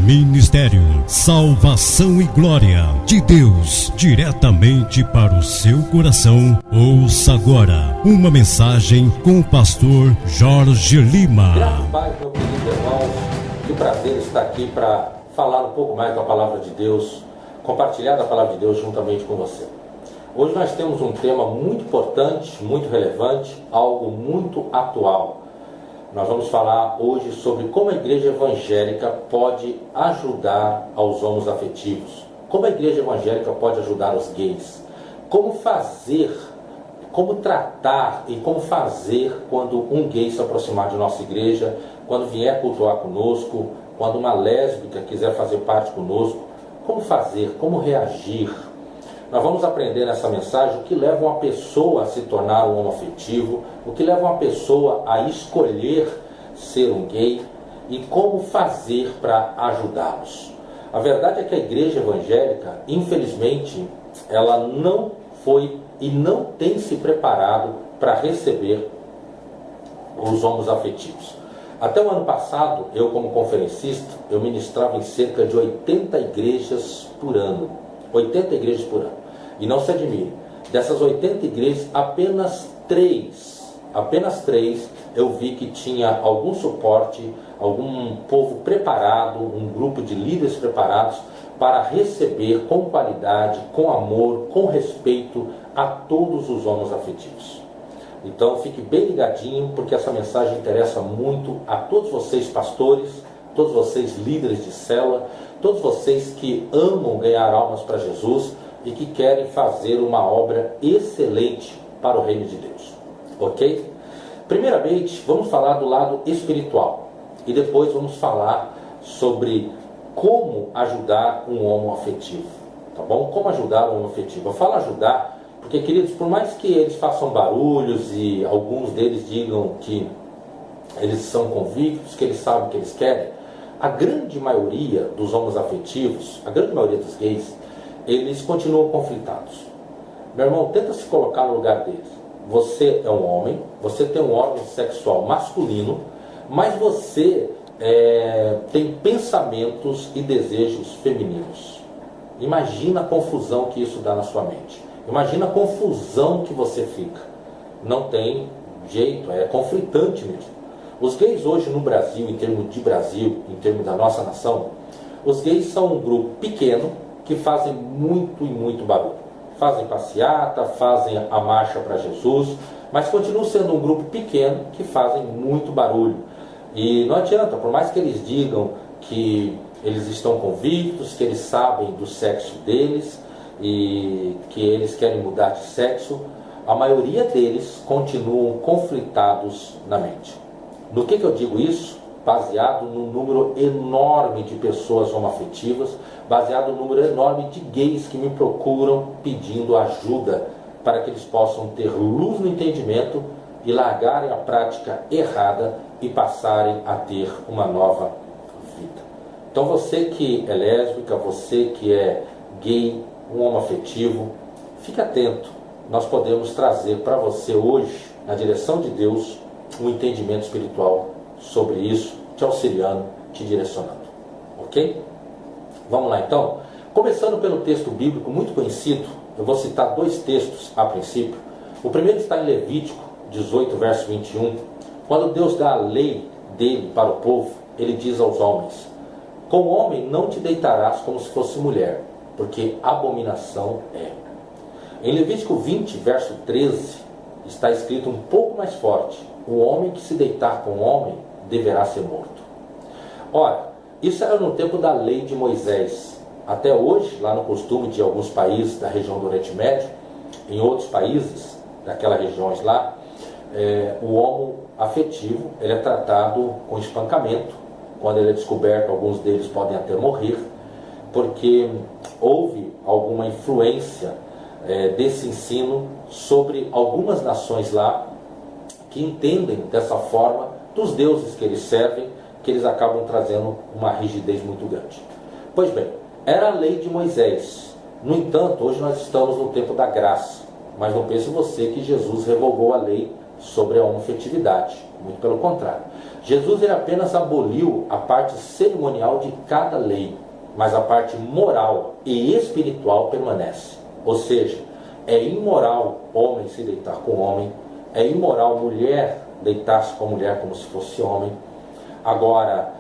Ministério Salvação e Glória de Deus, diretamente para o seu coração. Ouça agora uma mensagem com o pastor Jorge Lima. Graças a Deus, meu querido irmão, que prazer estar aqui para falar um pouco mais da palavra de Deus, compartilhar da palavra de Deus juntamente com você. Hoje nós temos um tema muito importante, muito relevante, algo muito atual. Nós vamos falar hoje sobre como a igreja evangélica pode ajudar aos homoafetivos. Como a igreja evangélica pode ajudar os gays. Como fazer, como tratar e como fazer quando um gay se aproximar de nossa igreja, quando vier cultuar conosco, quando uma lésbica quiser fazer parte conosco. Como fazer, como reagir. Nós vamos aprender nessa mensagem o que leva uma pessoa a se tornar um homoafetivo, o que leva uma pessoa a escolher ser um gay e como fazer para ajudá-los. A verdade é que a igreja evangélica, infelizmente, ela não foi e não tem se preparado para receber os homoafetivos. Até o ano passado, eu como conferencista, eu ministrava em cerca de 80 igrejas por ano. 80 igrejas por ano. E não se admire, dessas 80 igrejas, apenas três eu vi que tinha algum suporte, algum povo preparado, um grupo de líderes preparados para receber com qualidade, com amor, com respeito a todos os homoafetivos. Então fique bem ligadinho, porque essa mensagem interessa muito a todos vocês pastores, todos vocês líderes de célula, todos vocês que amam ganhar almas para Jesus e que querem fazer uma obra excelente para o reino de Deus. Ok? Primeiramente, vamos falar do lado espiritual e depois vamos falar sobre como ajudar um homoafetivo. Tá bom? Como ajudar um homoafetivo? Eu falo ajudar porque, queridos, por mais que eles façam barulhos e alguns deles digam que eles são convictos, que eles sabem o que eles querem, a grande maioria dos homoafetivos, a grande maioria dos gays, eles continuam conflitados. Meu irmão, tenta se colocar no lugar deles. Você é um homem, você tem um órgão sexual masculino, mas você tem pensamentos e desejos femininos. Imagina a confusão que isso dá na sua mente. Imagina a confusão que você fica. Não tem jeito, é conflitante mesmo. Os gays hoje no Brasil, em termos de Brasil, em termos da nossa nação, os gays são um grupo pequeno que fazem muito e muito barulho. Fazem passeata, fazem a marcha para Jesus, mas continuam sendo um grupo pequeno que fazem muito barulho. E não adianta, por mais que eles digam que eles estão convictos, que eles sabem do sexo deles e que eles querem mudar de sexo, a maioria deles continuam conflitados na mente. No que eu digo isso? Baseado no número enorme de pessoas homoafetivas, baseado no número enorme de gays que me procuram pedindo ajuda para que eles possam ter luz no entendimento e largarem a prática errada e passarem a ter uma nova vida. Então você que é lésbica, você que é gay, um homoafetivo, fique atento. Nós podemos trazer para você hoje, na direção de Deus, um entendimento espiritual sobre isso, te auxiliando, te direcionando. Ok? Vamos lá então. Começando pelo texto bíblico muito conhecido, eu vou citar dois textos a princípio. O primeiro está em Levítico 18, verso 21. Quando Deus dá a lei dele para o povo, ele diz aos homens: com homem não te deitarás como se fosse mulher, porque abominação é. Em Levítico 20, verso 13, está escrito um pouco mais forte: o homem que se deitar com o homem deverá ser morto. Ora, isso era no tempo da lei de Moisés. Até hoje, lá no costume de alguns países da região do Oriente Médio, em outros países daquelas regiões lá, o homoafetivo ele é tratado com espancamento. Quando ele é descoberto, alguns deles podem até morrer, porque houve alguma influência desse ensino sobre algumas nações lá que entendem dessa forma dos deuses que eles servem, que eles acabam trazendo uma rigidez muito grande. Pois bem, era a lei de Moisés. No entanto, hoje nós estamos no tempo da graça. Mas não pense você que Jesus revogou a lei sobre a homoafetividade, muito pelo contrário. Jesus ele apenas aboliu a parte cerimonial de cada lei, mas a parte moral e espiritual permanece. Ou seja, é imoral homem se deitar com homem, é imoral mulher deitar-se com mulher como se fosse homem. Agora,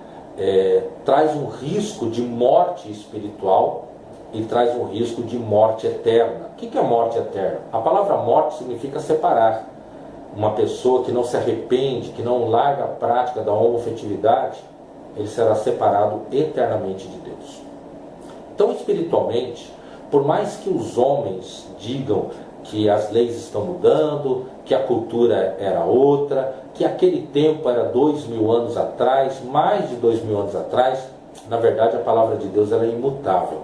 traz um risco de morte espiritual e traz um risco de morte eterna. O que é morte eterna? A palavra morte significa separar. Uma pessoa que não se arrepende, que não larga a prática da homoafetividade, ele será separado eternamente de Deus. Então, espiritualmente, por mais que os homens digam que as leis estão mudando, que a cultura era outra, que aquele tempo era 2000 anos atrás, mais de 2000 anos atrás, na verdade a palavra de Deus ela é imutável.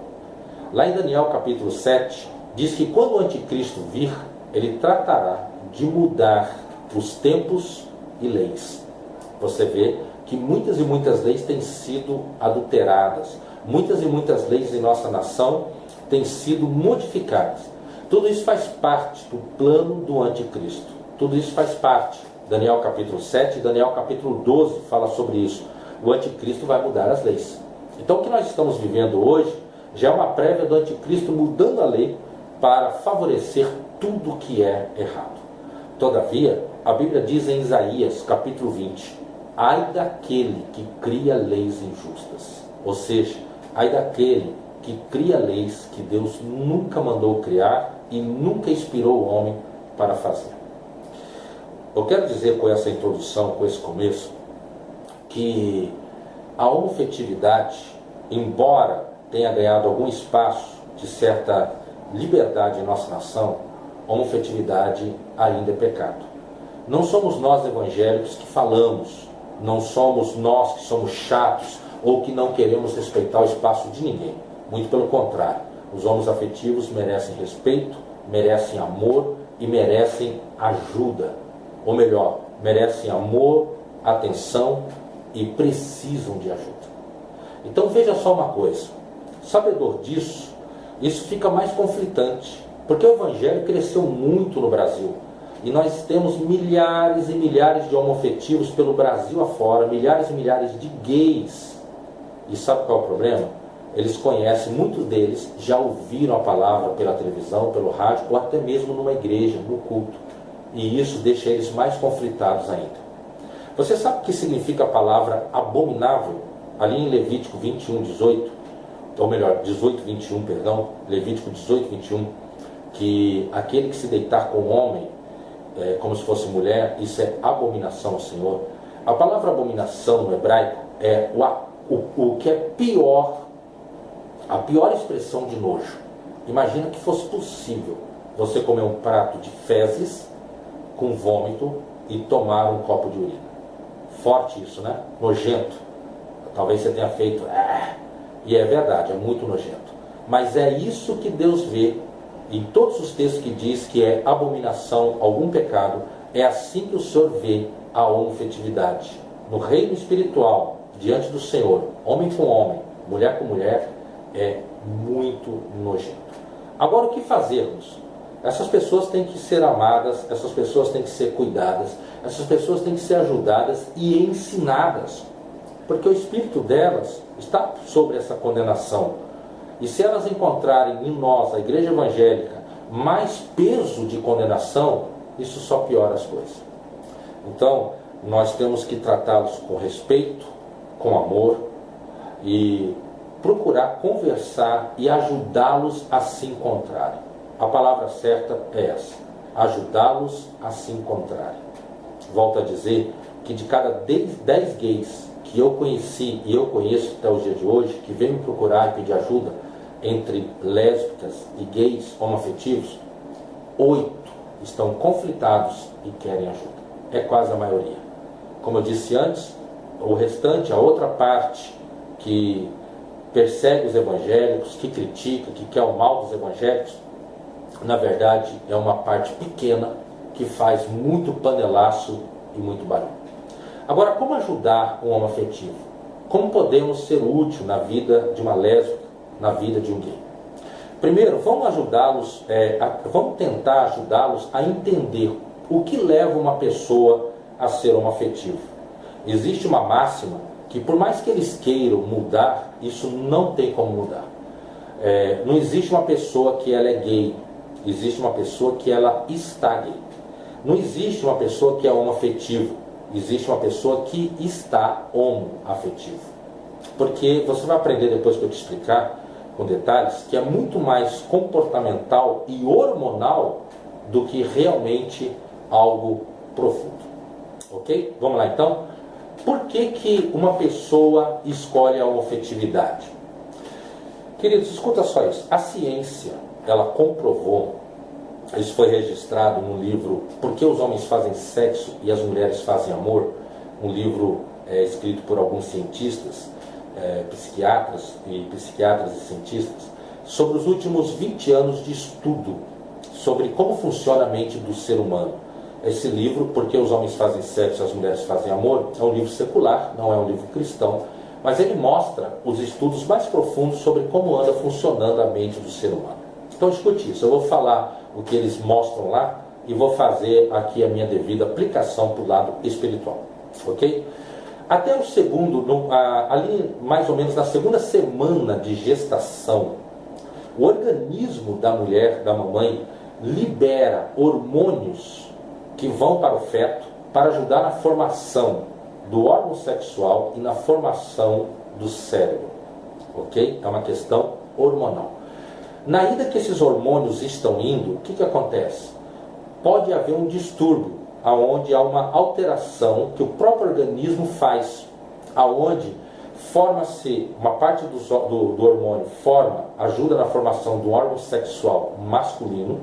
Lá em Daniel capítulo 7, diz que quando o anticristo vir, ele tratará de mudar os tempos e leis. Você vê que muitas e muitas leis têm sido adulteradas, muitas e muitas leis em nossa nação têm sido modificadas. Tudo isso faz parte do plano do anticristo. Tudo isso faz parte. Daniel capítulo 7 e Daniel capítulo 12 fala sobre isso. O anticristo vai mudar as leis. Então o que nós estamos vivendo hoje já é uma prévia do anticristo mudando a lei para favorecer tudo que é errado. Todavia, a Bíblia diz em Isaías capítulo 20, ai daquele que cria leis injustas. Ou seja, ai daquele que cria leis que Deus nunca mandou criar e nunca inspirou o homem para fazer. Eu quero dizer com essa introdução, com esse começo, que a homoafetividade, embora tenha ganhado algum espaço de certa liberdade em nossa nação, a homoafetividade ainda é pecado. Não somos nós evangélicos que falamos, não somos nós que somos chatos ou que não queremos respeitar o espaço de ninguém. Muito pelo contrário, os homoafetivos merecem respeito, merecem amor e merecem ajuda. Ou melhor, merecem amor, atenção e precisam de ajuda. Então veja só uma coisa, sabedor disso, isso fica mais conflitante, porque o evangelho cresceu muito no Brasil. E nós temos milhares e milhares de homoafetivos pelo Brasil afora, milhares e milhares de gays. E sabe qual é o problema? Eles conhecem, muitos deles já ouviram a palavra pela televisão, pelo rádio, ou até mesmo numa igreja, no culto. E isso deixa eles mais conflitados ainda. Você sabe o que significa a palavra abominável? Ali em Levítico 21, 18, ou melhor, 18, 21, perdão, Levítico 18, 21, que aquele que se deitar com o homem, como se fosse mulher, isso é abominação ao Senhor. A palavra abominação no hebraico é o que é pior, a pior expressão de nojo. Imagina que fosse possível você comer um prato de fezes com vômito e tomar um copo de urina. Forte isso, né? Nojento. Talvez você tenha feito, e é verdade, é muito nojento. Mas é isso que Deus vê em todos os textos que diz que é abominação, algum pecado. É assim que o Senhor vê a homoafetividade. No reino espiritual, diante do Senhor, homem com homem, mulher com mulher, é muito nojento. Agora, o que fazermos? Essas pessoas têm que ser amadas, essas pessoas têm que ser cuidadas, essas pessoas têm que ser ajudadas e ensinadas, porque o espírito delas está sobre essa condenação. E se elas encontrarem em nós, a igreja evangélica, mais peso de condenação, isso só piora as coisas. Então, nós temos que tratá-los com respeito, com amor e procurar conversar e ajudá-los a se encontrarem. A palavra certa é essa, ajudá-los a se encontrarem. Volto a dizer que de cada 10 gays que eu conheci e eu conheço até os dias de hoje, que vêm me procurar e pedir ajuda, entre lésbicas e gays homoafetivos, 8 estão conflitados e querem ajuda. É quase a maioria. Como eu disse antes, o restante, a outra parte que persegue os evangélicos, que critica, que quer o mal dos evangélicos, na verdade é uma parte pequena que faz muito panelaço e muito barulho. Agora, como ajudar um homoafetivo? Como podemos ser útil na vida de uma lésbica, na vida de um gay? Primeiro, vamos ajudá-los, vamos tentar ajudá-los a entender O que leva uma pessoa a ser homoafetivo? Existe uma máxima que, por mais que eles queiram mudar, isso não tem como mudar. Não existe uma pessoa que ela é gay, existe uma pessoa que ela está gay. Não existe uma pessoa que é homoafetivo, existe uma pessoa que está homoafetivo. Porque você vai aprender depois que eu te explicar com detalhes que é muito mais comportamental e hormonal do que realmente algo profundo. Ok? Vamos lá então. Por que uma pessoa escolhe a homoafetividade? Queridos, escuta só isso. A ciência, ela comprovou, isso foi registrado no livro Por que os Homens Fazem Sexo e as Mulheres Fazem Amor, um livro escrito por alguns cientistas, psiquiatras e cientistas, sobre os últimos 20 anos de estudo sobre como funciona a mente do ser humano. Esse livro, Por que os Homens Fazem Sexo e as Mulheres Fazem Amor, é um livro secular, não é um livro cristão, mas ele mostra os estudos mais profundos sobre como anda funcionando a mente do ser humano. Então escute isso, eu vou falar o que eles mostram lá e vou fazer aqui a minha devida aplicação para o lado espiritual, ok? Até o segundo, ali mais ou menos na segunda semana de gestação, o organismo da mulher, da mamãe, libera hormônios que vão para o feto para ajudar na formação do órgão sexual e na formação do cérebro, ok? É uma questão hormonal. Na ida que esses hormônios estão indo, o que acontece? Pode haver um distúrbio, aonde há uma alteração que o próprio organismo faz, aonde forma-se uma parte do hormônio, ajuda na formação do órgão sexual masculino,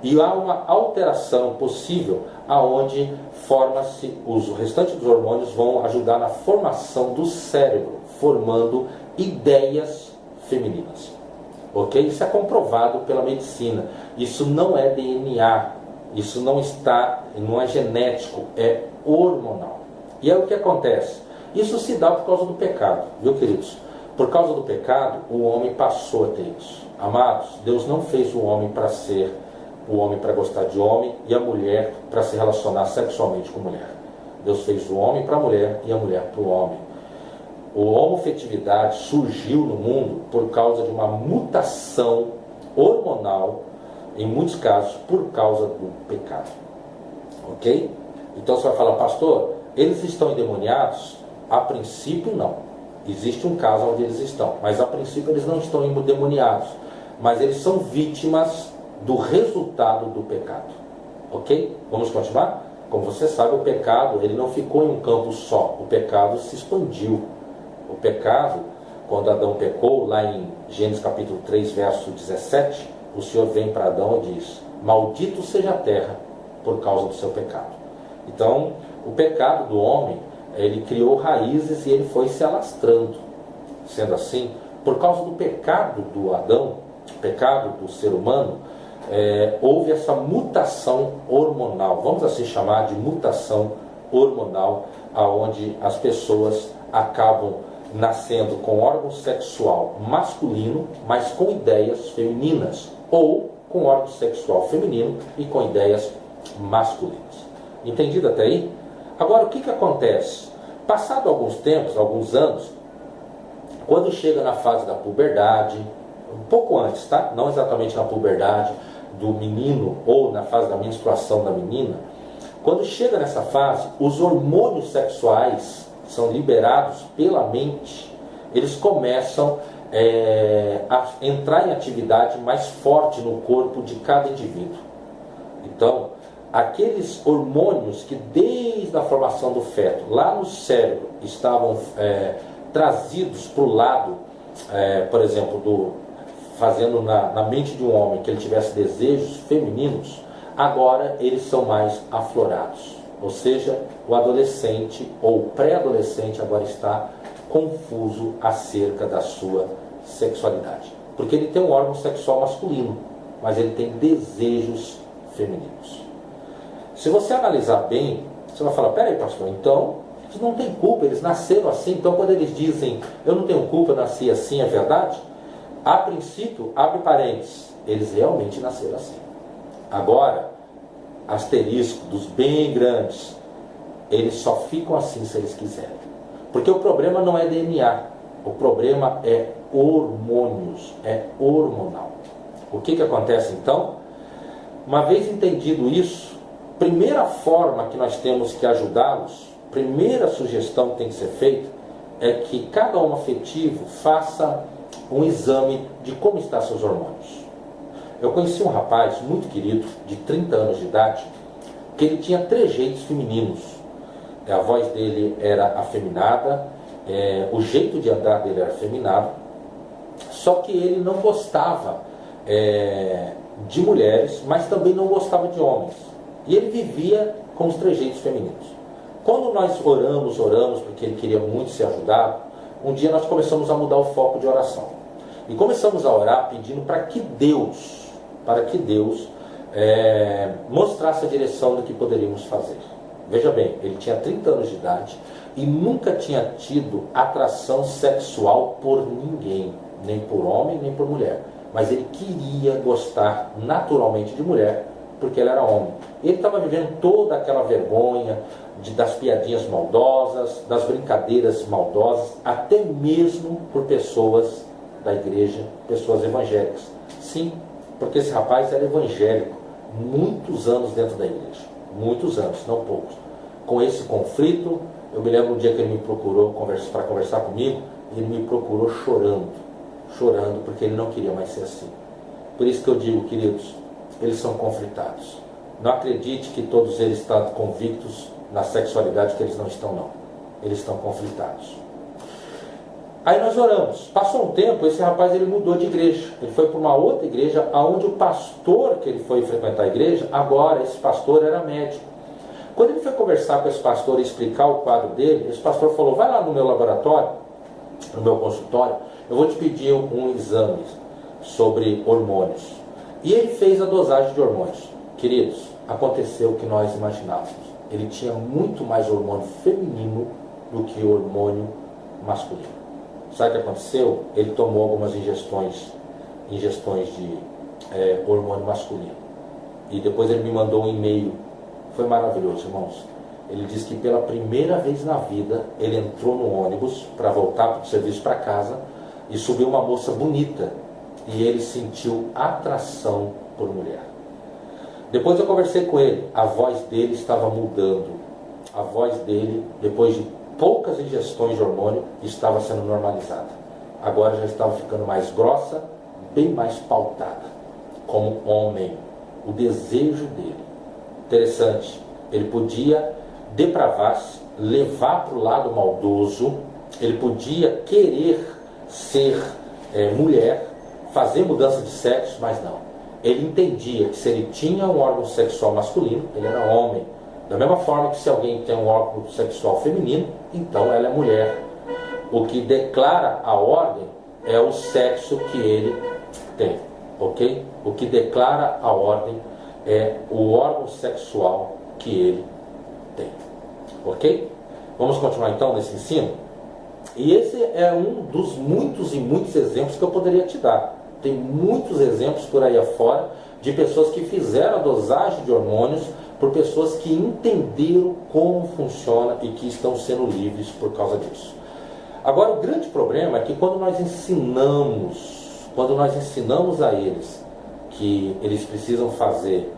e há uma alteração possível, aonde forma-se, os restantes dos hormônios vão ajudar na formação do cérebro, formando ideias femininas. Ok? Isso é comprovado pela medicina. Isso não é DNA, isso não é genético, é hormonal. E é o que acontece. Isso se dá por causa do pecado, viu, queridos? Por causa do pecado, o homem passou a ter isso. Amados, Deus não fez o homem para ser o homem para gostar de homem e a mulher para se relacionar sexualmente com mulher. Deus fez o homem para a mulher e a mulher para o homem. A homoafetividade surgiu no mundo por causa de uma mutação hormonal, em muitos casos por causa do pecado. Ok? Então você vai falar, pastor, eles estão endemoniados? A princípio não. Existe um caso onde eles estão, mas a princípio eles não estão endemoniados, mas eles são vítimas do resultado do pecado. Ok? Vamos continuar? Como você sabe, o pecado ele não ficou em um campo só, o pecado se expandiu. O pecado, quando Adão pecou, lá em Gênesis capítulo 3, verso 17, o Senhor vem para Adão e diz, maldito seja a terra por causa do seu pecado. Então, o pecado do homem, ele criou raízes e ele foi se alastrando. Sendo assim, por causa do pecado do Adão, pecado do ser humano, houve essa mutação hormonal, vamos assim chamar de mutação hormonal, aonde as pessoas acabam nascendo com órgão sexual masculino, mas com ideias femininas, ou com órgão sexual feminino e com ideias masculinas. Entendido até aí? Agora, o que acontece? Passado alguns tempos, alguns anos, quando chega na fase da puberdade, um pouco antes, tá? Não exatamente na puberdade do menino ou na fase da menstruação da menina, quando chega nessa fase, os hormônios sexuais são liberados pela mente, eles começam a entrar em atividade mais forte no corpo de cada indivíduo. Então, aqueles hormônios que desde a formação do feto, lá no cérebro, estavam trazidos para o lado, por exemplo, fazendo na mente de um homem que ele tivesse desejos femininos, agora eles são mais aflorados. Ou seja, o adolescente ou o pré-adolescente agora está confuso acerca da sua sexualidade. Porque ele tem um órgão sexual masculino, mas ele tem desejos femininos. Se você analisar bem, você vai falar, peraí pastor, então eles não têm culpa, eles nasceram assim, então quando eles dizem, eu não tenho culpa, eu nasci assim, é verdade? A princípio, abre parênteses, eles realmente nasceram assim. Agora, asterisco, dos bem grandes, eles só ficam assim se eles quiserem. Porque o problema não é DNA, o problema é hormônios, é hormonal. O que acontece então? Uma vez entendido isso, primeira forma que nós temos que ajudá-los, primeira sugestão que tem que ser feita, é que cada homem afetivo faça um exame de como estão seus hormônios. Eu conheci um rapaz muito querido, de 30 anos de idade, que ele tinha trejeitos femininos. A voz dele era afeminada, o jeito de andar dele era afeminado, só que ele não gostava de mulheres, mas também não gostava de homens. E ele vivia com os trejeitos femininos. Quando nós oramos, porque ele queria muito ser ajudado, um dia nós começamos a mudar o foco de oração. E começamos a orar pedindo para que Deus mostrasse a direção do que poderíamos fazer. Veja bem, ele tinha 30 anos de idade e nunca tinha tido atração sexual por ninguém, nem por homem, nem por mulher. Mas ele queria gostar naturalmente de mulher, porque ele era homem. Ele estava vivendo toda aquela vergonha das piadinhas maldosas, das brincadeiras maldosas, até mesmo por pessoas da igreja, pessoas evangélicas. Sim, porque esse rapaz era evangélico, muitos anos dentro da igreja. Muitos anos, não poucos. Com esse conflito, eu me lembro um dia que ele me procurou para conversar comigo, e ele me procurou chorando, porque ele não queria mais ser assim. Por isso que eu digo, queridos, eles são conflitados. Não acredite que todos eles estão convictos na sexualidade, que eles não estão, não. Eles estão conflitados. Aí nós oramos. Passou um tempo, esse rapaz ele mudou de igreja. Ele foi para uma outra igreja, onde o pastor que ele foi frequentar a igreja, agora esse pastor era médico. Quando ele foi conversar com esse pastor e explicar o quadro dele, esse pastor falou: vai lá no meu laboratório, no meu consultório, eu vou te pedir um exame sobre hormônios. E ele fez a dosagem de hormônios. Queridos, aconteceu o que nós imaginávamos. Ele tinha muito mais hormônio feminino do que hormônio masculino. Sabe o que aconteceu? Ele tomou algumas ingestões de hormônio masculino. E depois ele me mandou um e-mail. Foi maravilhoso, irmãos. Ele disse que pela primeira vez na vida, ele entrou no ônibus para voltar para o serviço para casa e subiu uma moça bonita. E ele sentiu atração por mulher. Depois eu conversei com ele. A voz dele estava mudando. A voz dele, depois de poucas ingestões de hormônio, estava sendo normalizada. Agora já estava ficando mais grossa, bem mais pautada, como homem. O desejo dele. Interessante. Ele podia depravar-se, levar para o lado maldoso, ele podia querer ser mulher, fazer mudança de sexo, mas não. Ele entendia que se ele tinha um órgão sexual masculino, ele era homem. Da mesma forma que se alguém tem um órgão sexual feminino, então ela é mulher. O que declara a ordem é o sexo que ele tem, ok? O que declara a ordem é o órgão sexual que ele tem, ok? Vamos continuar então nesse ensino? E esse é um dos muitos e muitos exemplos que eu poderia te dar. Tem muitos exemplos por aí afora de pessoas que fizeram a dosagem de hormônios por pessoas que entenderam como funciona e que estão sendo livres por causa disso. Agora, o grande problema é que quando nós ensinamos a eles que eles precisam fazer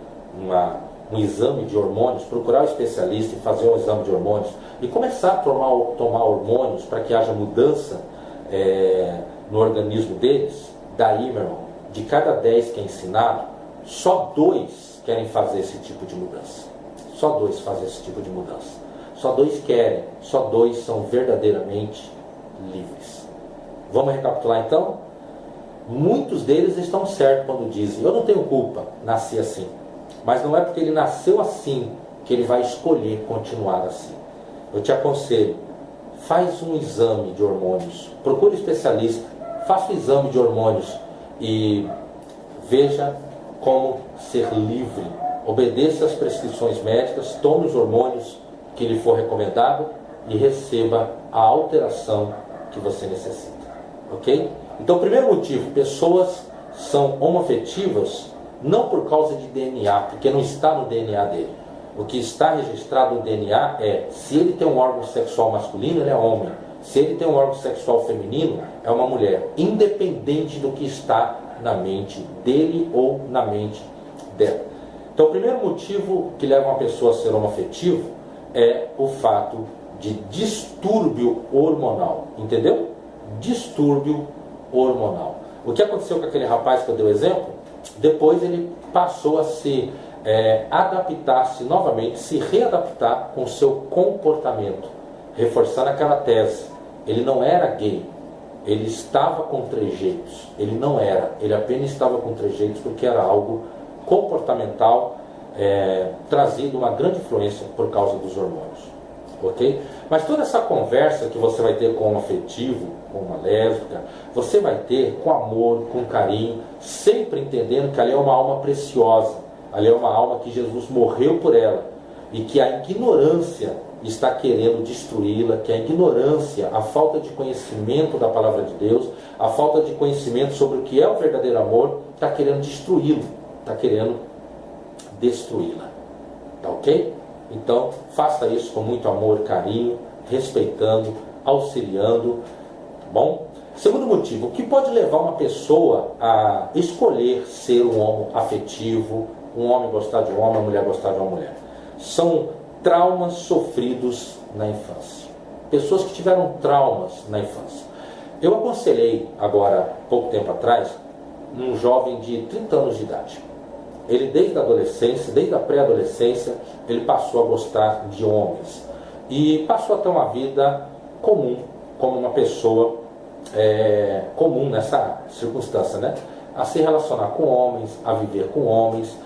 um exame de hormônios, procurar um especialista e fazer um exame de hormônios e começar a tomar hormônios para que haja mudança no organismo deles, daí, meu irmão, de cada 10 que é ensinado, só 2 querem fazer esse tipo de mudança. Só 2 fazem esse tipo de mudança. Só 2 querem, só 2 são verdadeiramente livres. Vamos recapitular então? Muitos deles estão certos quando dizem: eu não tenho culpa, nasci assim. Mas não é porque ele nasceu assim que ele vai escolher continuar assim. Eu te aconselho, faz um exame de hormônios, procure um especialista, faça o exame de hormônios e veja como ser livre. Obedeça às prescrições médicas, tome os hormônios que lhe for recomendado e receba a alteração que você necessita, ok? Então, o primeiro motivo: pessoas são homoafetivas Não por causa de DNA, porque não está no DNA dele. O que está registrado no DNA é, se ele tem um órgão sexual masculino, ele é homem. Se ele tem um órgão sexual feminino, é uma mulher. Independente do que está na mente dele ou na mente dela. Então, o primeiro motivo que leva uma pessoa a ser homoafetivo é o fato de distúrbio hormonal. Entendeu? Distúrbio hormonal. O que aconteceu com aquele rapaz que eu dei o exemplo? Depois ele passou a se adaptar-se novamente, se readaptar com o seu comportamento, reforçando aquela tese. Ele não era gay, ele estava com trejeitos. Ele não era, ele apenas estava com trejeitos porque era algo comportamental, trazido uma grande influência por causa dos hormônios. Ok? Mas toda essa conversa que você vai ter com um afetivo, com uma lésbica, você vai ter com amor, com carinho, sempre entendendo que ali é uma alma preciosa, ali é uma alma que Jesus morreu por ela, e que a ignorância está querendo destruí-la, que a ignorância, a falta de conhecimento da palavra de Deus, a falta de conhecimento sobre o que é o verdadeiro amor, está querendo destruí-lo, está querendo destruí-la. Tá ok? Então, faça isso com muito amor, carinho, respeitando, auxiliando, tá bom? Segundo motivo, o que pode levar uma pessoa a escolher ser um homem afetivo, um homem gostar de um homem, uma mulher gostar de uma mulher? São traumas sofridos na infância. Pessoas que tiveram traumas na infância. Eu aconselhei agora, pouco tempo atrás, um jovem de 30 anos de idade. Ele desde a adolescência, desde a pré-adolescência, ele passou a gostar de homens. E passou a ter uma vida comum, como uma pessoa comum nessa circunstância, né? A se relacionar com homens, a viver com homens.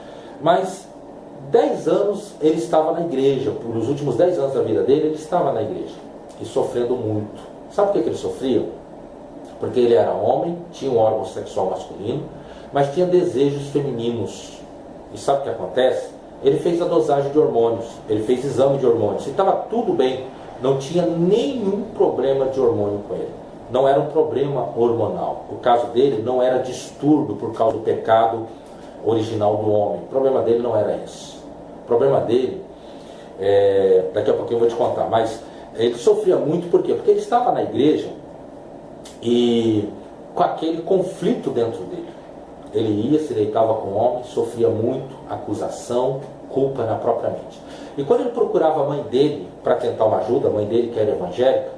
Mas 10 anos ele estava na igreja. Nos últimos 10 anos da vida dele, ele estava na igreja. E sofrendo muito. Sabe por que ele sofria? Porque ele era homem, tinha um órgão sexual masculino, mas tinha desejos femininos. E sabe o que acontece? Ele fez a dosagem de hormônios, ele fez exame de hormônios, e estava tudo bem, não tinha nenhum problema de hormônio com ele. Não era um problema hormonal. O caso dele não era distúrbio por causa do pecado original do homem. O problema dele não era isso. O problema dele, daqui a pouquinho eu vou te contar, mas ele sofria muito, por quê? Porque ele estava na igreja e com aquele conflito dentro dele. Ele ia, se deitava com homens, sofria muito acusação, culpa na própria mente. E quando ele procurava a mãe dele para tentar uma ajuda, a mãe dele que era evangélica,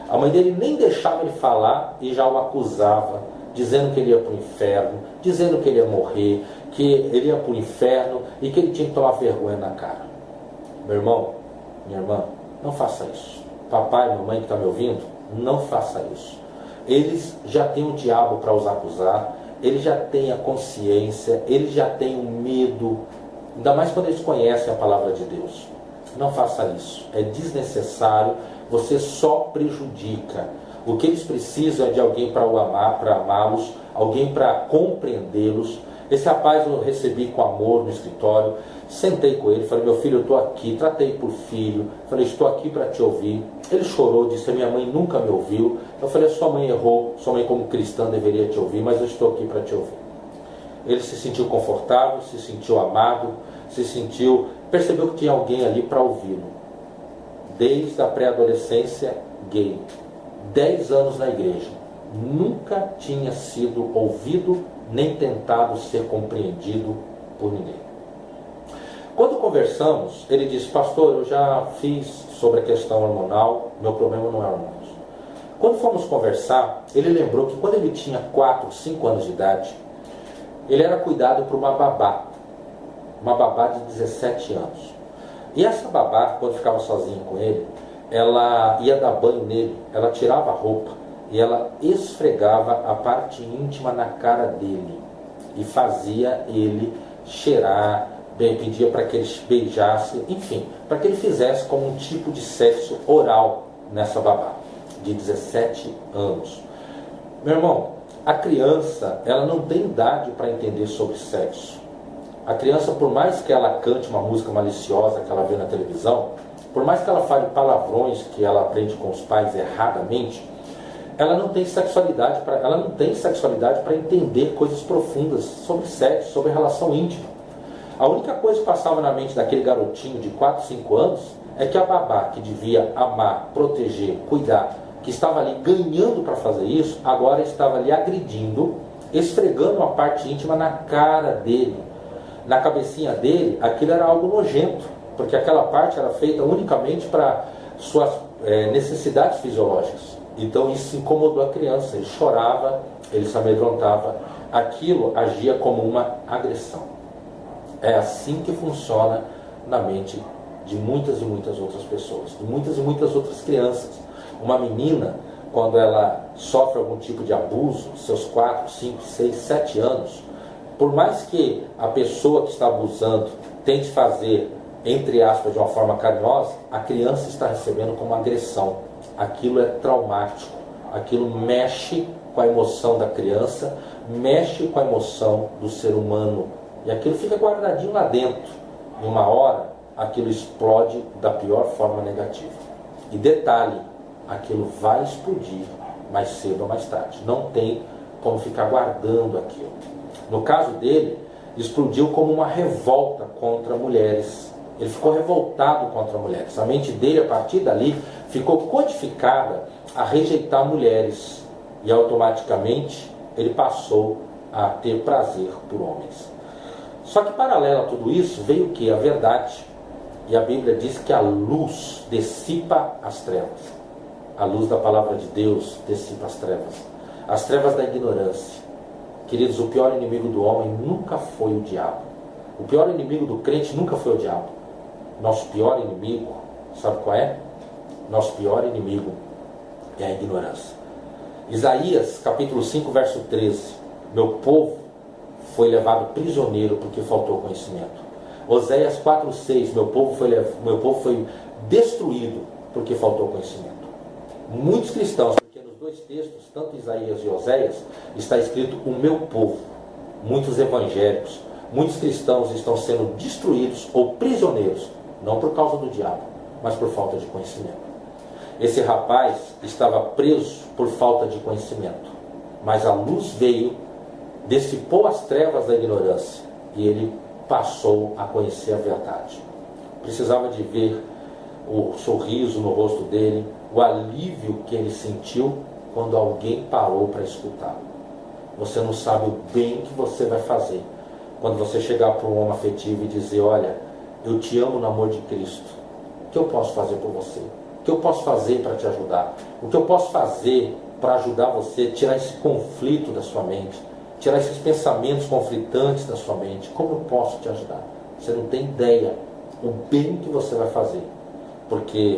a mãe dele nem deixava ele falar e já o acusava, dizendo que ele ia para o inferno, dizendo que ele ia morrer, que ele ia para o inferno e que ele tinha que tomar vergonha na cara. Meu irmão, minha irmã, não faça isso. Papai, mamãe que está me ouvindo, não faça isso. Eles já têm o diabo para os acusar, eles já têm a consciência, eles já têm o medo, ainda mais quando eles conhecem a palavra de Deus. Não faça isso, é desnecessário, você só prejudica. O que eles precisam é de alguém para o amar, para amá-los, alguém para compreendê-los. Esse rapaz eu recebi com amor no escritório, sentei com ele, falei, meu filho, eu estou aqui, tratei por filho, falei, estou aqui para te ouvir. Ele chorou, disse, a minha mãe nunca me ouviu. Eu falei, sua mãe errou, sua mãe como cristã deveria te ouvir, mas eu estou aqui para te ouvir. Ele se sentiu confortável, se sentiu amado, percebeu que tinha alguém ali para ouvi-lo. Desde a pré-adolescência, gay, 10 anos na igreja, nunca tinha sido ouvido, nem tentado ser compreendido por ninguém. Quando conversamos, ele disse, pastor, eu já fiz sobre a questão hormonal, meu problema não é hormônios. Quando fomos conversar, ele lembrou que quando ele tinha 4, 5 anos de idade, ele era cuidado por uma babá de 17 anos. E essa babá, quando ficava sozinha com ele, ela ia dar banho nele, ela tirava a roupa e ela esfregava a parte íntima na cara dele e fazia ele cheirar, pedia para que ele beijasse, enfim, para que ele fizesse como um tipo de sexo oral nessa babá de 17 anos. Meu irmão, a criança, ela não tem idade para entender sobre sexo. A criança, por mais que ela cante uma música maliciosa que ela vê na televisão, por mais que ela fale palavrões que ela aprende com os pais erradamente, ela não tem sexualidade para entender coisas profundas sobre sexo, sobre relação íntima. A única coisa que passava na mente daquele garotinho de 4, 5 anos é que a babá, que devia amar, proteger, cuidar, que estava ali ganhando para fazer isso, agora estava ali agredindo, esfregando uma parte íntima na cara dele. Na cabecinha dele, aquilo era algo nojento, porque aquela parte era feita unicamente para suas necessidades fisiológicas. Então isso incomodou a criança, ele chorava, ele se amedrontava, aquilo agia como uma agressão. É assim que funciona na mente de muitas e muitas outras pessoas, de muitas e muitas outras crianças. Uma menina, quando ela sofre algum tipo de abuso, seus 4, 5, 6, 7 anos, por mais que a pessoa que está abusando tente fazer, entre aspas, de uma forma carinhosa, a criança está recebendo como agressão. Aquilo é traumático, aquilo mexe com a emoção da criança, mexe com a emoção do ser humano, e aquilo fica guardadinho lá dentro. Em uma hora, aquilo explode da pior forma negativa. E detalhe, aquilo vai explodir mais cedo ou mais tarde. Não tem como ficar guardando aquilo. No caso dele, explodiu como uma revolta contra mulheres. Ele ficou revoltado contra mulheres. A mente dele, a partir dali, ficou codificada a rejeitar mulheres. E automaticamente, ele passou a ter prazer por homens. Só que, paralelo a tudo isso, veio o que? A verdade. E a Bíblia diz que a luz dissipa as trevas. A luz da palavra de Deus dissipa as trevas da ignorância. Queridos, o pior inimigo do homem nunca foi o diabo. O pior inimigo do crente nunca foi o diabo. Nosso pior inimigo, sabe qual é? Nosso pior inimigo é a ignorância. Isaías, capítulo 5, verso 13. Meu povo foi levado prisioneiro porque faltou conhecimento. Oséias 4, 6. Meu povo foi destruído porque faltou conhecimento. Muitos cristãos, porque nos dois textos, tanto Isaías e Oséias, está escrito o meu povo. Muitos evangélicos, muitos cristãos estão sendo destruídos ou prisioneiros, não por causa do diabo, mas por falta de conhecimento. Esse rapaz estava preso por falta de conhecimento, mas a luz veio, dissipou as trevas da ignorância e ele passou a conhecer a verdade. Precisava de ver o sorriso no rosto dele, o alívio que ele sentiu quando alguém parou para escutá-lo. Você não sabe o bem que você vai fazer quando você chegar para um homem afetivo e dizer: olha, eu te amo no amor de Cristo. O que eu posso fazer por você? O que eu posso fazer para te ajudar? O que eu posso fazer para ajudar você a tirar esse conflito da sua mente, tirar esses pensamentos conflitantes da sua mente? Como eu posso te ajudar? Você não tem ideia o bem que você vai fazer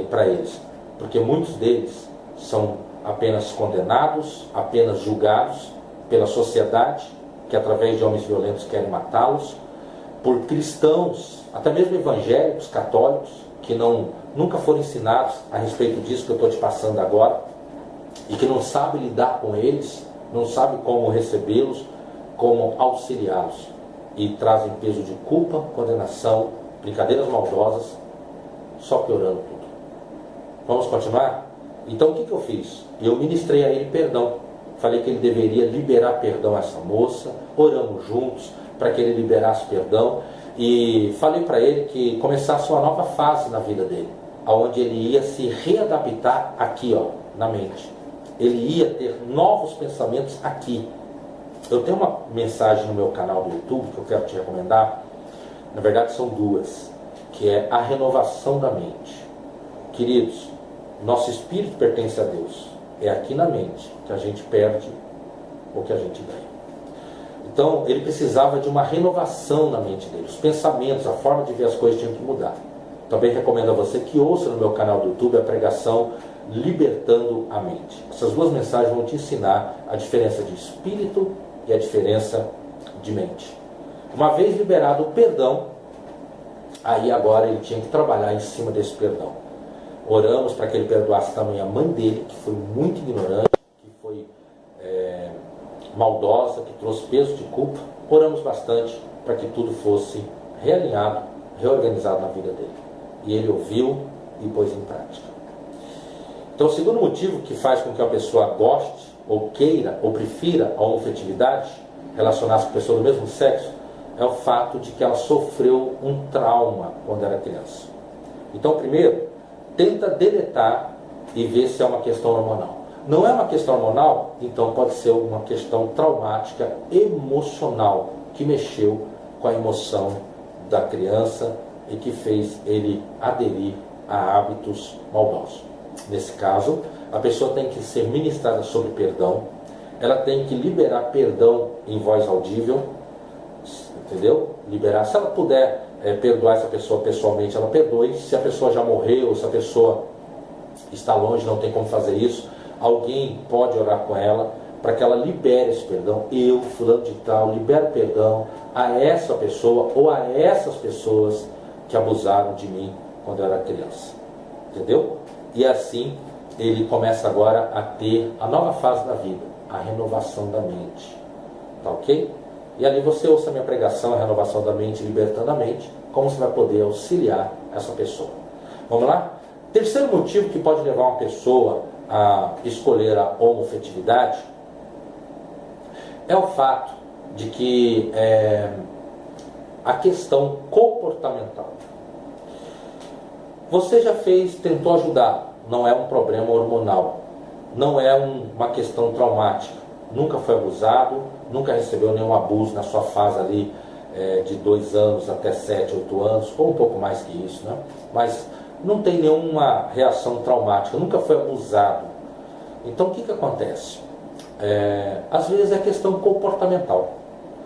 para eles. Porque muitos deles são apenas condenados, apenas julgados pela sociedade, que através de homens violentos querem matá-los, por cristãos, até mesmo evangélicos, católicos, que nunca foram ensinados a respeito disso que eu estou te passando agora, e que não sabem lidar com eles, não sabem como recebê-los, como auxiliá-los, e trazem peso de culpa, condenação, brincadeiras maldosas, só piorando tudo. Vamos continuar? Então o que eu fiz? Eu ministrei a ele perdão. Falei que ele deveria liberar perdão a essa moça. Oramos juntos para que ele liberasse perdão. E falei para ele que começasse uma nova fase na vida dele, onde ele ia se readaptar aqui, na mente. Ele ia ter novos pensamentos aqui. Eu tenho uma mensagem no meu canal do YouTube que eu quero te recomendar. Na verdade são duas, que é a renovação da mente. Queridos, nosso espírito pertence a Deus. É aqui na mente que a gente perde ou que a gente ganha. Então, ele precisava de uma renovação na mente dele. Os pensamentos, a forma de ver as coisas tinham que mudar. Também recomendo a você que ouça no meu canal do YouTube a pregação Libertando a Mente. Essas duas mensagens vão te ensinar a diferença de espírito e a diferença de mente. Uma vez liberado o perdão, aí agora ele tinha que trabalhar em cima desse perdão. Oramos para que ele perdoasse também a mãe dele, que foi muito ignorante, que foi maldosa, que trouxe peso de culpa. Oramos bastante para que tudo fosse realinhado, reorganizado na vida dele. E ele ouviu e pôs em prática. Então, o segundo motivo que faz com que a pessoa goste, ou queira, ou prefira a homoafetividade, relacionar-se com pessoas do mesmo sexo, é o fato de que ela sofreu um trauma quando era criança. Então, primeiro, tenta deletar e ver se é uma questão hormonal. Não é uma questão hormonal, então pode ser uma questão traumática, emocional, que mexeu com a emoção da criança e que fez ele aderir a hábitos maldosos. Nesse caso, a pessoa tem que ser ministrada sobre perdão, ela tem que liberar perdão em voz audível, entendeu? Liberar, se ela puder perdoar essa pessoa pessoalmente, ela perdoe. Se a pessoa já morreu, se a pessoa está longe, não tem como fazer isso, alguém pode orar com ela para que ela libere esse perdão. Eu, fulano de tal, libero perdão a essa pessoa ou a essas pessoas que abusaram de mim quando eu era criança. Entendeu? E assim ele começa agora a ter a nova fase da vida, a renovação da mente. Tá ok? E ali você ouça a minha pregação, a renovação da mente, libertando a mente, como você vai poder auxiliar essa pessoa. Vamos lá? Terceiro motivo que pode levar uma pessoa a escolher a homoafetividade é o fato de que a questão comportamental. Você já tentou ajudar, não é um problema hormonal, não é uma questão traumática, nunca foi abusado, nunca recebeu nenhum abuso na sua fase ali de 2 anos até 7, 8 anos, ou um pouco mais que isso, né? Mas não tem nenhuma reação traumática, nunca foi abusado. Então o que acontece? Às vezes é questão comportamental.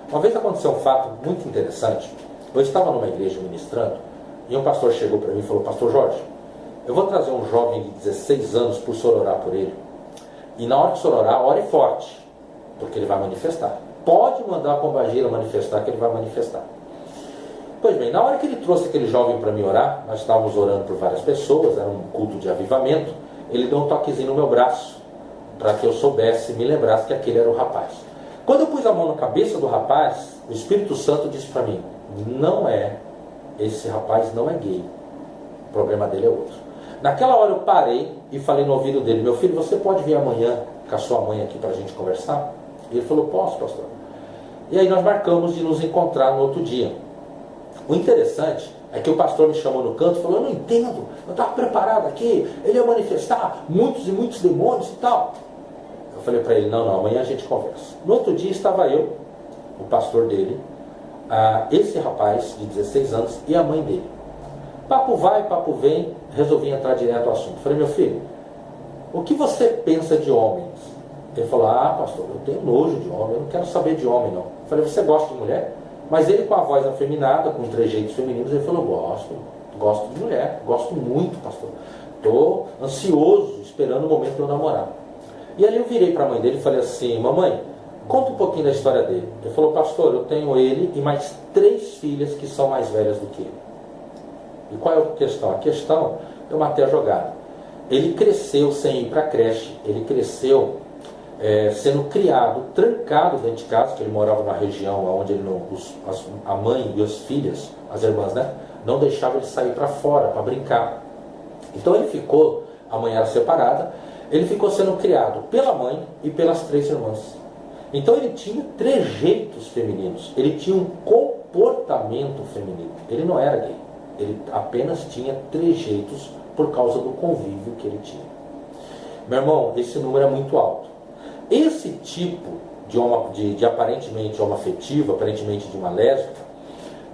Uma vez aconteceu um fato muito interessante. Eu estava numa igreja ministrando e um pastor chegou para mim e falou: Pastor Jorge, eu vou trazer um jovem de 16 anos para o senhor orar por ele. E na hora que o senhor orar, ore forte, porque ele vai manifestar. Pode mandar a pombagira manifestar, que ele vai manifestar. Pois bem, na hora que ele trouxe aquele jovem para mim orar, nós estávamos orando por várias pessoas, era um culto de avivamento, ele deu um toquezinho no meu braço, para que eu soubesse, me lembrasse que aquele era o rapaz. Quando eu pus a mão na cabeça do rapaz, o Espírito Santo disse para mim: esse rapaz não é gay, o problema dele é outro. Naquela hora eu parei e falei no ouvido dele: meu filho, você pode vir amanhã com a sua mãe aqui para a gente conversar? E ele falou: posso, pastor. E aí nós marcamos de nos encontrar no outro dia. O interessante é que o pastor me chamou no canto e falou: eu não entendo, eu estava preparado aqui, ele ia manifestar muitos e muitos demônios e tal. Eu falei para ele: não, amanhã a gente conversa. No outro dia estava eu, o pastor dele, esse rapaz de 16 anos e a mãe dele. Papo vai, papo vem, resolvi entrar direto ao assunto. Falei: meu filho, o que você pensa de homens? Ele falou: pastor, eu tenho nojo de homem, eu não quero saber de homem não. Eu falei: você gosta de mulher? Mas ele, com a voz afeminada, com trejeitos femininos, ele falou: gosto de mulher, gosto muito, pastor. Estou ansioso, esperando o momento de eu namorar. E ali eu virei para a mãe dele e falei assim: mamãe, conta um pouquinho da história dele. Ele falou: pastor, eu tenho ele e mais 3 filhas que são mais velhas do que ele. E qual é a questão? A questão, eu matei a jogada. Ele cresceu sem ir para a creche, ele cresceu sendo criado, trancado dentro de casa, que ele morava numa região onde ele a mãe e as filhas, as irmãs, né, não deixavam ele sair para fora, para brincar. Então ele ficou, a mãe era separada, ele ficou sendo criado pela mãe e pelas 3 irmãs. Então ele tinha trejeitos femininos, ele tinha um comportamento feminino, ele não era gay, ele apenas tinha trejeitos por causa do convívio que ele tinha. Meu irmão, esse número é muito alto. Esse tipo de aparentemente homoafetivo, aparentemente de uma lésbica,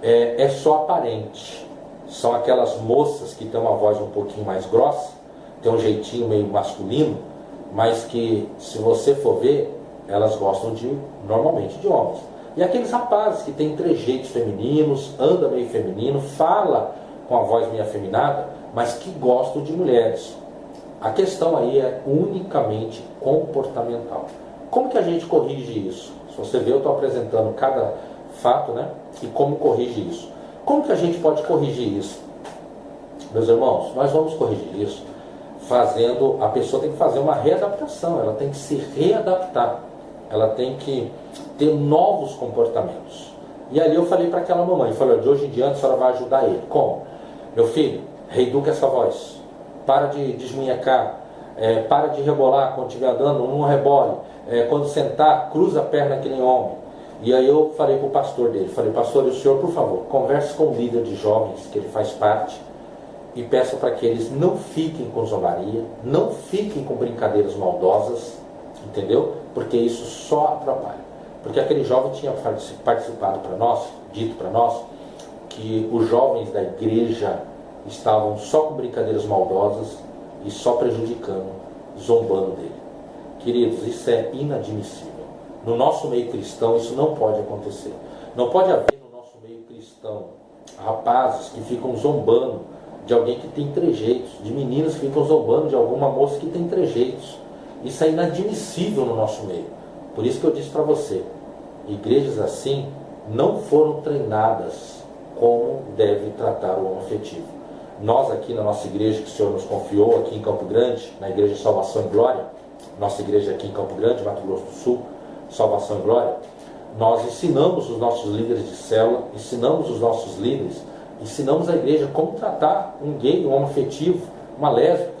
é só aparente. São aquelas moças que têm uma voz um pouquinho mais grossa, tem um jeitinho meio masculino, mas que, se você for ver, elas gostam normalmente de homens. E aqueles rapazes que têm trejeitos femininos, anda meio feminino, fala com a voz meio afeminada, mas que gostam de mulheres. A questão aí é unicamente comportamental. Como que a gente corrige isso? Se você vê, eu estou apresentando cada fato, né? E como corrige isso. Como que a gente pode corrigir isso? Meus irmãos, nós vamos corrigir isso a pessoa tem que fazer uma readaptação, ela tem que se readaptar, ela tem que ter novos comportamentos. E ali eu falei para aquela mamãe, falei: de hoje em diante a senhora vai ajudar ele. Como? Meu filho, reeduca essa voz, para de desmunhecar, para de rebolar quando estiver andando, não rebole. Quando sentar, cruza a perna que nem homem. E aí eu falei para o pastor dele, falei, pastor, e o senhor, por favor, converse com o líder de jovens, que ele faz parte, e peça para que eles não fiquem com zombaria, não fiquem com brincadeiras maldosas, entendeu? Porque isso só atrapalha. Porque aquele jovem tinha participado para nós, dito para nós, que os jovens da igreja estavam só com brincadeiras maldosas e só prejudicando, zombando dele. Queridos, isso é inadmissível. No nosso meio cristão isso não pode acontecer. Não pode haver no nosso meio cristão rapazes que ficam zombando de alguém que tem trejeitos, de meninas que ficam zombando de alguma moça que tem trejeitos. Isso é inadmissível no nosso meio. Por isso que eu disse para você, igrejas assim não foram treinadas como deve tratar o homoafetivo. Nós aqui na nossa igreja, que o Senhor nos confiou aqui em Campo Grande, na Igreja de Salvação e Glória, nossa igreja aqui em Campo Grande, Mato Grosso do Sul, Salvação e Glória, nós ensinamos os nossos líderes de célula, ensinamos os nossos líderes, ensinamos a igreja como tratar um gay, um homoafetivo, uma lésbica,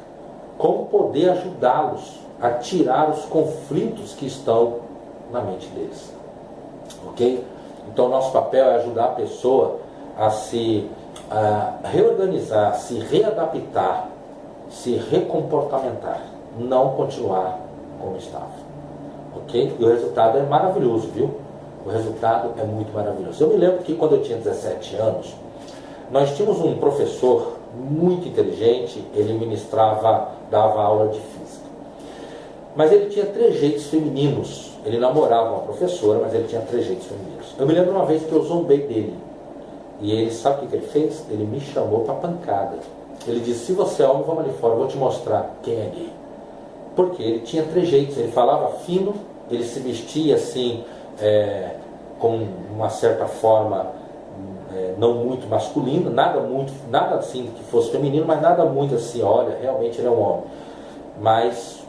como poder ajudá-los a tirar os conflitos que estão na mente deles. Ok? Então nosso papel é ajudar a pessoa a se reorganizar, se readaptar, se recomportamentar, não continuar como estava. Ok? E o resultado é maravilhoso, viu? O resultado é muito maravilhoso. Eu me lembro que quando eu tinha 17 anos, nós tínhamos um professor muito inteligente, ele dava aula de física. Mas ele tinha trejeitos femininos. Ele namorava uma professora, mas ele tinha trejeitos femininos. Eu me lembro uma vez que eu zombei dele. E ele, sabe o que ele fez? Ele me chamou para pancada. Ele disse, se você é homem, vamos ali fora, eu vou te mostrar quem é gay. Porque ele tinha trejeitos, ele falava fino, ele se vestia assim, com uma certa forma não muito masculina, nada assim que fosse feminino, mas nada muito assim, olha, realmente ele é um homem. Mas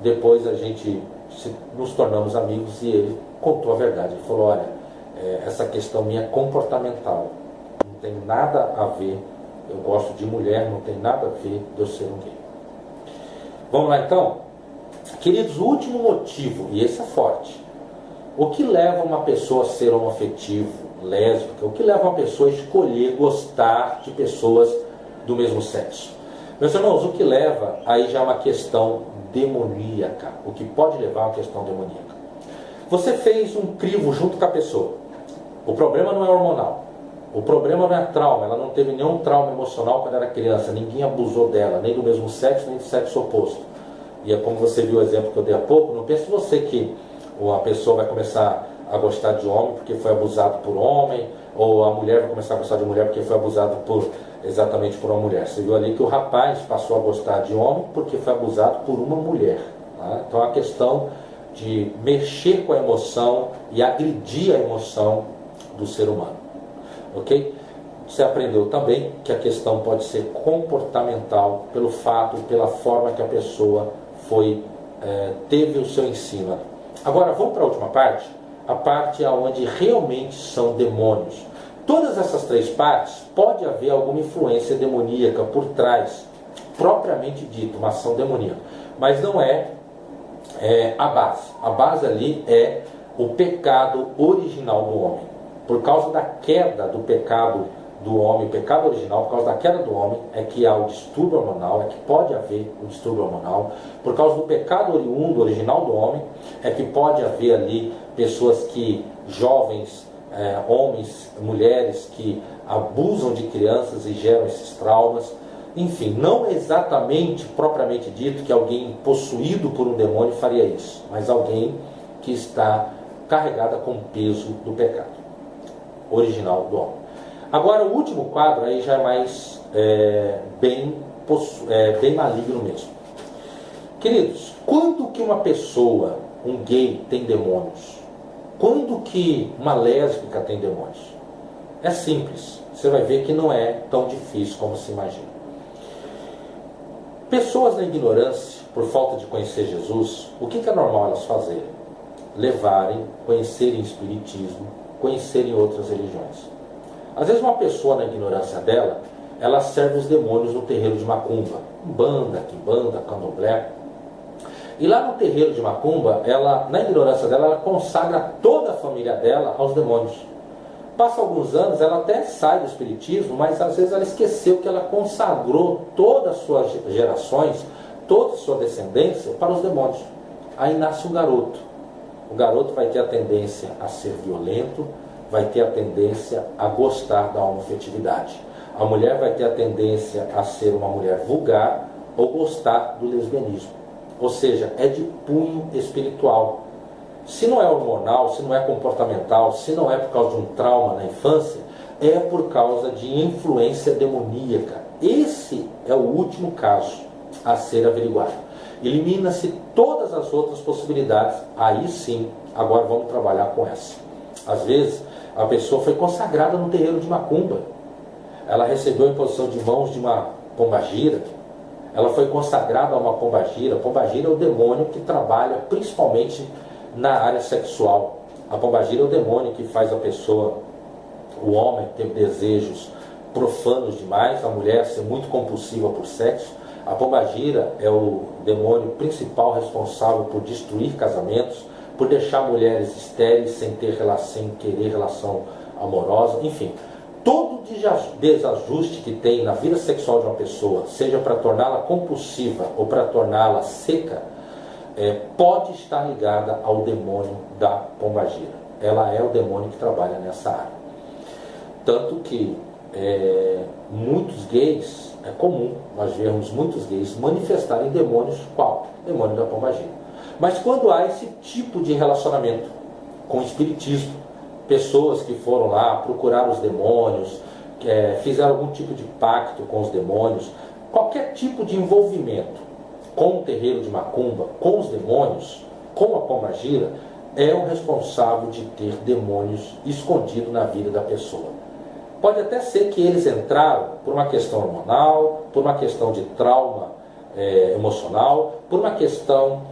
depois nos tornamos amigos e ele contou a verdade. Ele falou, olha, essa questão minha é comportamental, não tem nada a ver, eu gosto de mulher, não tem nada a ver de eu ser um gay. Vamos lá então? Queridos, o último motivo, e esse é forte, o que leva uma pessoa a ser homoafetivo, lésbica, o que leva uma pessoa a escolher gostar de pessoas do mesmo sexo? Meus irmãos, o que leva aí já é uma questão demoníaca, o que pode levar a uma questão demoníaca. Você fez um crivo junto com a pessoa, o problema não é hormonal, o problema não é trauma, ela não teve nenhum trauma emocional quando era criança, ninguém abusou dela, nem do mesmo sexo, nem do sexo oposto. E é como você viu o exemplo que eu dei há pouco, não pense você que a pessoa vai começar a gostar de homem porque foi abusado por homem, ou a mulher vai começar a gostar de mulher porque foi abusado exatamente por uma mulher. Você viu ali que o rapaz passou a gostar de homem porque foi abusado por uma mulher. Tá? Então a questão de mexer com a emoção e agredir a emoção do ser humano. Ok? Você aprendeu também que a questão pode ser comportamental pela forma que a pessoa teve o seu ensino. Agora vamos para a última parte, a parte onde realmente são demônios. Todas essas três partes pode haver alguma influência demoníaca por trás, propriamente dito, uma ação demoníaca, mas não é a base. A base ali é o pecado original do homem. Por causa da queda do pecado do homem, o pecado original, por causa da queda do homem, é que há o distúrbio hormonal, é que pode haver o distúrbio hormonal. Por causa do pecado oriundo, original do homem, é que pode haver ali pessoas jovens, homens, mulheres que abusam de crianças e geram esses traumas. Enfim, não é exatamente, propriamente dito, que alguém possuído por um demônio faria isso, mas alguém que está carregada com o peso do pecado original do homem. Agora, o último quadro aí já é mais bem maligno mesmo. Queridos, quando que uma pessoa, um gay, tem demônios? Quando que uma lésbica tem demônios? É simples. Você vai ver que não é tão difícil como se imagina. Pessoas na ignorância, por falta de conhecer Jesus, o que é normal elas fazerem? Levarem, conhecerem o espiritismo, conhecerem outras religiões. Às vezes uma pessoa na ignorância dela, ela serve os demônios no terreiro de macumba, umbanda, quimbanda, candomblé, E lá no terreiro de macumba, ela, na ignorância dela, ela consagra toda a família dela aos demônios. Passa alguns anos, ela até sai do espiritismo, mas às vezes ela esqueceu que ela consagrou todas as suas gerações, toda a sua descendência para os demônios. Aí nasce um garoto. O garoto vai ter a tendência a ser violento, vai ter a tendência a gostar da homoafetividade. A mulher vai ter a tendência a ser uma mulher vulgar ou gostar do lesbianismo. Ou seja, é de punho espiritual. Se não é hormonal, se não é comportamental, se não é por causa de um trauma na infância, é por causa de influência demoníaca. Esse é o último caso a ser averiguado. Elimina-se todas as outras possibilidades. Aí sim, agora vamos trabalhar com essa. Às vezes, a pessoa foi consagrada no terreiro de macumba. Ela recebeu a imposição de mãos de uma pombagira. Ela foi consagrada a uma pombagira. A pombagira é o demônio que trabalha principalmente na área sexual. A pombagira é o demônio que faz a pessoa, o homem, ter desejos profanos demais, a mulher ser muito compulsiva por sexo. A pombagira é o demônio principal responsável por destruir casamentos, por deixar mulheres estéreis sem querer relação amorosa, enfim. Todo desajuste que tem na vida sexual de uma pessoa, seja para torná-la compulsiva ou para torná-la seca, pode estar ligada ao demônio da pombagira. Ela é o demônio que trabalha nessa área. Tanto que muitos gays, é comum nós vermos muitos gays manifestarem demônios. Qual? Demônio da pombagira. Mas quando há esse tipo de relacionamento com o espiritismo, pessoas que foram lá procurar os demônios, fizeram algum tipo de pacto com os demônios, qualquer tipo de envolvimento com o terreiro de macumba, com os demônios, com a pombagira, é o responsável de ter demônios escondidos na vida da pessoa. Pode até ser que eles entraram por uma questão hormonal, por uma questão de trauma emocional, por uma questão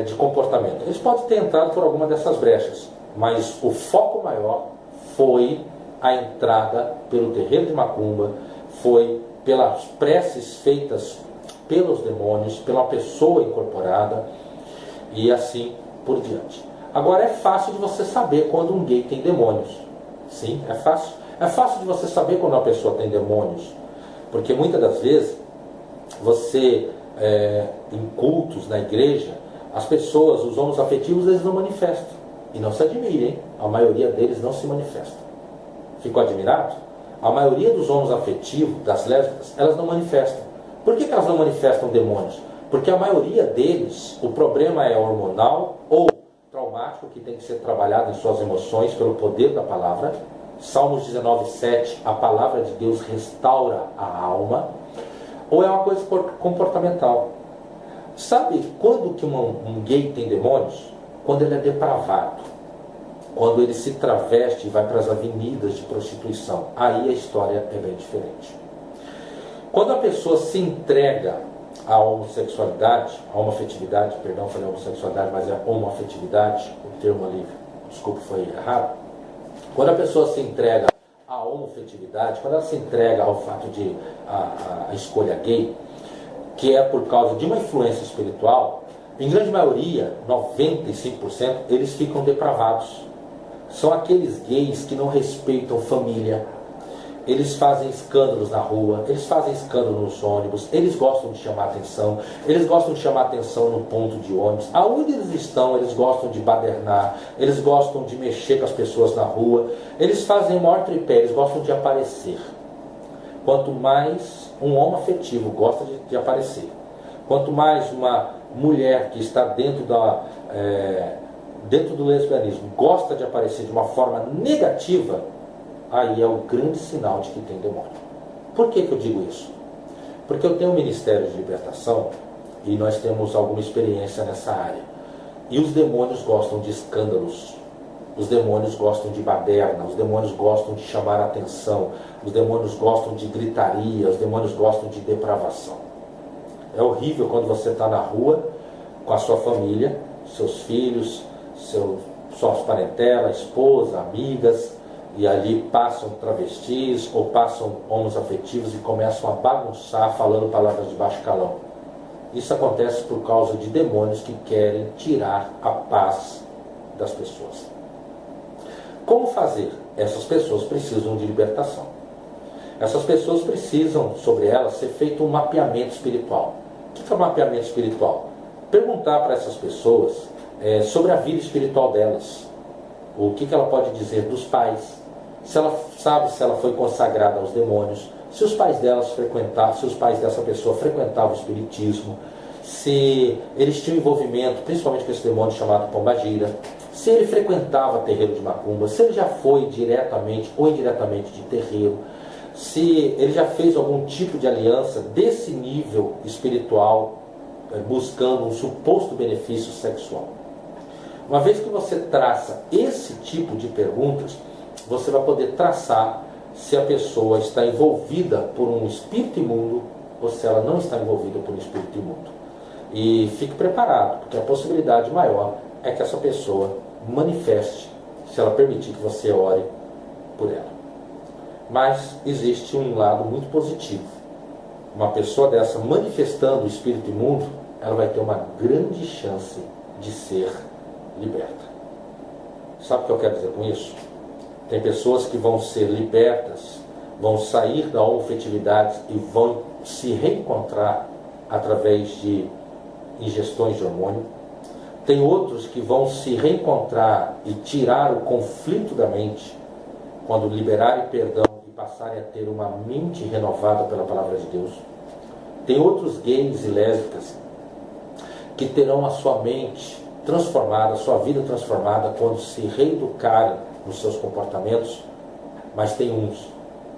de comportamento. Eles podem ter entrado por alguma dessas brechas, mas o foco maior foi a entrada pelo terreiro de macumba, foi pelas preces feitas pelos demônios, pela pessoa incorporada e assim por diante. Agora é fácil de você saber quando um gay tem demônios. Sim, é fácil. É fácil de você saber quando uma pessoa tem demônios, porque muitas das vezes você, em cultos, na igreja, as pessoas, os homens afetivos, eles não manifestam. E não se admirem, a maioria deles não se manifesta. Ficou admirado? A maioria dos homens afetivos, das lésbicas, elas não manifestam. Por que elas não manifestam demônios? Porque a maioria deles, o problema é hormonal ou traumático, que tem que ser trabalhado em suas emoções pelo poder da palavra. Salmos 19:7, a palavra de Deus restaura a alma. Ou é uma coisa comportamental. Sabe quando que um gay tem demônios? Quando ele é depravado, quando ele se traveste e vai para as avenidas de prostituição. Aí a história é bem diferente. Quando a pessoa se entrega à homossexualidade, à homoafetividade, perdão, falei homossexualidade, mas é homoafetividade, o termo ali, desculpa, foi errado. Quando a pessoa se entrega à homoafetividade, quando ela se entrega ao fato de a escolha gay, que é por causa de uma influência espiritual, em grande maioria, 95%, eles ficam depravados. São aqueles gays que não respeitam família. Eles fazem escândalos na rua, eles fazem escândalo nos ônibus, eles gostam de chamar atenção, eles gostam de chamar atenção no ponto de ônibus. Aonde eles estão, eles gostam de badernar, eles gostam de mexer com as pessoas na rua, eles fazem o maior tripé, eles gostam de aparecer. Quanto mais um homem afetivo gosta de aparecer, quanto mais uma mulher que está dentro do lesbianismo gosta de aparecer de uma forma negativa, aí é o grande sinal de que tem demônio. Por que eu digo isso? Porque eu tenho um ministério de libertação e nós temos alguma experiência nessa área. E os demônios gostam de escândalos, os demônios gostam de baderna, os demônios gostam de chamar a atenção, os demônios gostam de gritaria, os demônios gostam de depravação. É horrível quando você está na rua com a sua família, seus filhos, suas parentelas, esposa, amigas, e ali passam travestis ou passam homens afetivos e começam a bagunçar falando palavras de baixo calão. Isso acontece por causa de demônios que querem tirar a paz das pessoas. Como fazer? Essas pessoas precisam de libertação. Essas pessoas precisam, sobre elas, ser feito um mapeamento espiritual. O que é um mapeamento espiritual? Perguntar para essas pessoas sobre a vida espiritual delas. O que ela pode dizer dos pais. Se ela sabe se ela foi consagrada aos demônios. Se os pais delas frequentavam, se os pais dessa pessoa frequentavam o espiritismo. Se eles tinham envolvimento, principalmente com esse demônio chamado Pombagira. Se ele frequentava terreiro de macumba. Se ele já foi diretamente ou indiretamente de terreiro. Se ele já fez algum tipo de aliança desse nível espiritual, buscando um suposto benefício sexual. Uma vez que você traça esse tipo de perguntas, você vai poder traçar se a pessoa está envolvida por um espírito imundo ou se ela não está envolvida por um espírito imundo. E fique preparado, porque a possibilidade maior é que essa pessoa manifeste, se ela permitir que você ore por ela. Mas existe um lado muito positivo. Uma pessoa dessa manifestando o espírito imundo, ela vai ter uma grande chance de ser liberta. Sabe o que eu quero dizer com isso? Tem pessoas que vão ser libertas, vão sair da homofetividade e vão se reencontrar através de ingestões de hormônio. Tem outros que vão se reencontrar e tirar o conflito da mente quando liberarem perdão e passarem a ter uma mente renovada pela palavra de Deus. Tem outros gays e lésbicas que terão a sua mente transformada, a sua vida transformada quando se reeducarem nos seus comportamentos. Mas tem uns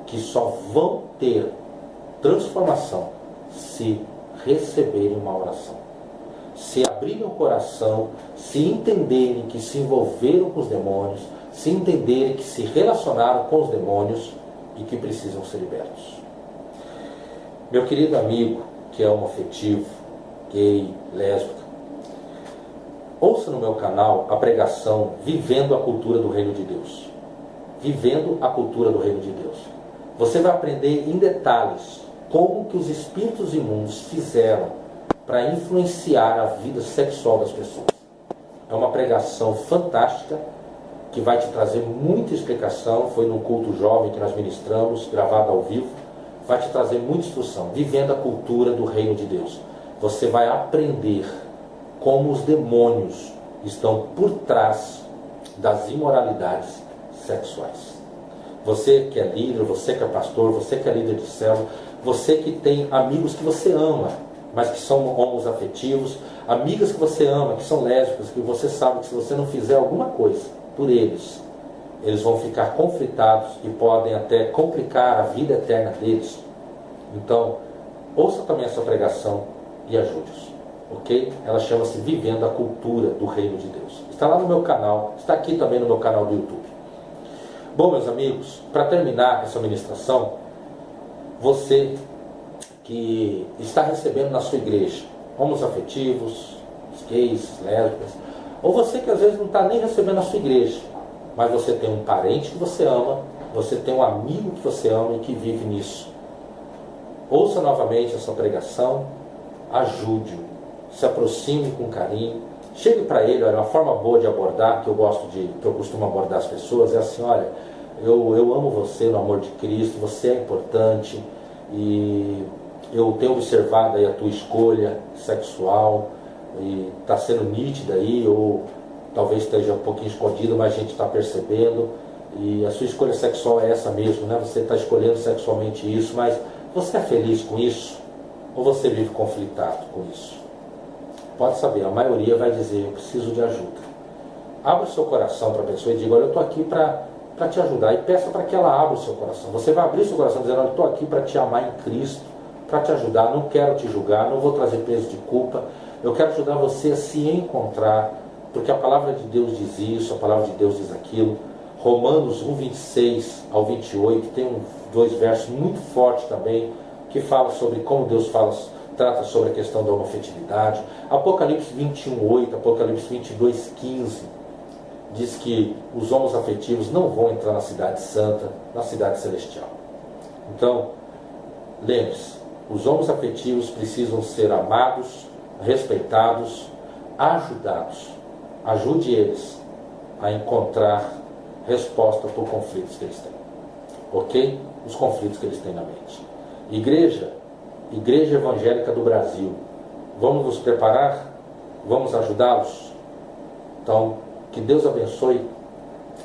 que só vão ter transformação se receberem uma oração, se abrirem o coração, se entenderem que se envolveram com os demônios, se entenderem que se relacionaram com os demônios e que precisam ser libertos. Meu querido amigo que é homoafetivo, gay, lésbica, ouça no meu canal a pregação Vivendo a Cultura do Reino de Deus. Vivendo a Cultura do Reino de Deus. Você vai aprender em detalhes como que os espíritos imundos fizeram para influenciar a vida sexual das pessoas. É uma pregação fantástica que vai te trazer muita explicação. Foi num culto jovem que nós ministramos, gravado ao vivo. Vai te trazer muita instrução. Vivendo a cultura do Reino de Deus. Você vai aprender como os demônios estão por trás das imoralidades sexuais. Você que é líder, você que é pastor, você que é líder de célula, você que tem amigos que você ama, mas que são homoafetivos, amigas que você ama, que são lésbicas, que você sabe que se você não fizer alguma coisa por eles, eles vão ficar conflitados e podem até complicar a vida eterna deles. Então, ouça também essa pregação e ajude-os. Ok? Ela chama-se Vivendo a Cultura do Reino de Deus. Está lá no meu canal, está aqui também no meu canal do YouTube. Bom, meus amigos, para terminar essa ministração, você que está recebendo na sua igreja homoafetivos, gays, lésbicas, ou você que às vezes não está nem recebendo na sua igreja, mas você tem um parente que você ama, você tem um amigo que você ama e que vive nisso. Ouça novamente essa pregação, ajude-o, se aproxime com carinho, chegue para ele. Olha, uma forma boa de abordar, que eu costumo abordar as pessoas, é assim: olha, eu amo você no amor de Cristo, você é importante e eu tenho observado aí a tua escolha sexual e está sendo nítida aí, ou talvez esteja um pouquinho escondido, mas a gente está percebendo, e a sua escolha sexual é essa mesmo, né? Você está escolhendo sexualmente isso, mas você é feliz com isso? Ou você vive conflitado com isso? Pode saber, a maioria vai dizer: eu preciso de ajuda. Abra o seu coração para a pessoa e diga: olha, eu estou aqui para te ajudar. E peça para que ela abra o seu coração. Você vai abrir o seu coração dizendo: olha, eu estou aqui para te amar em Cristo, para te ajudar, não quero te julgar, não vou trazer peso de culpa. Eu quero ajudar você a se encontrar, porque a palavra de Deus diz isso, a palavra de Deus diz aquilo. Romanos 1, 26 ao 28, tem dois versos muito fortes também, que fala sobre como Deus trata sobre a questão da homofetividade. Apocalipse 21, 8, Apocalipse 22, 15, diz que os homoafetivos não vão entrar na cidade santa, na cidade celestial. Então, lembre-se, Os homoafetivos precisam ser amados, respeitados, ajudados. Ajude eles a encontrar resposta para os conflitos que eles têm. Ok? Os conflitos que eles têm na mente. Igreja Evangélica do Brasil, vamos nos preparar? Vamos ajudá-los? Então, que Deus abençoe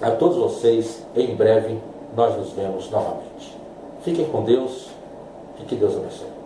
a todos vocês. Em breve nós nos vemos novamente. Fiquem com Deus e que Deus abençoe.